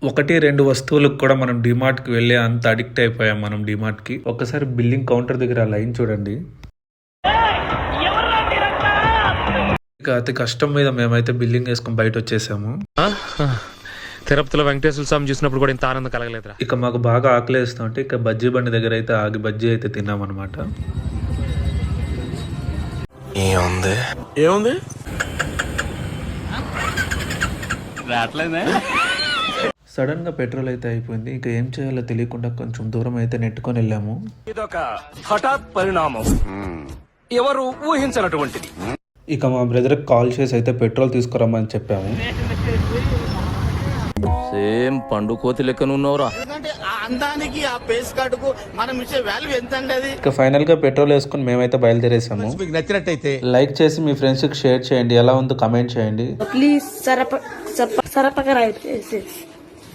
ఒకటి రెండు వస్తువులకు కూడా మనం డిమార్ట్కి వెళ్ళి అంత అడిక్ట్ అయిపోయాం మనం డిమార్ట్కి. ఒకసారి బిల్లింగ్ కౌంటర్ దగ్గర ఆ లైన్ చూడండి. ఇక అతి కష్టం మీద మేమైతే బిల్లింగ్ వేసుకొని బయట వచ్చేసాము. తిరుపతిలో వెంకటేశ్వర స్వామి చూసినప్పుడు కూడా ఇంత ఆనందం కలగలేదురా. ఇక మాకు బాగా ఆకలిస్తూ ఉంటే ఇక బజ్జీ బండి దగ్గర అయితే ఆగి బజ్జీ అయితే తిన్నామన్నమాట. ఏముంది సడన్ గా పెట్రోల్ అయితే అయిపోయింది. ఇక ఏం చేయాలో తెలియకుండా కొంచెం దూరం అయితే నెట్టుకొని వెళ్ళాము. ఇదొక హఠాత్ పరిణామం, ఎవరు ఊహించినటువంటిది. ఇక మా బ్రదర్కి కాల్ చేసి అయితే పెట్రోల్ తీసుకురమ్మని చెప్పాము. సేమ్ పండు కోతి లెక్కన ఉన్నవరా. అందానికి ఆ పేస్ కార్డుకు మనం ఇచ్చే వాల్యూ ఎంత అండి అది. ఇక ఫైనల్ గా పెట్రోల్ వేసుకుని మేమైతే బయలుదేరేసాము. మీకు నచ్చినట్టయితే లైక్ చేసి మీ ఫ్రెండ్స్ కి షేర్ చేయండి. ఎలా ఉందో కమెంట్ చేయండి. ప్లీజ్ సరపకరా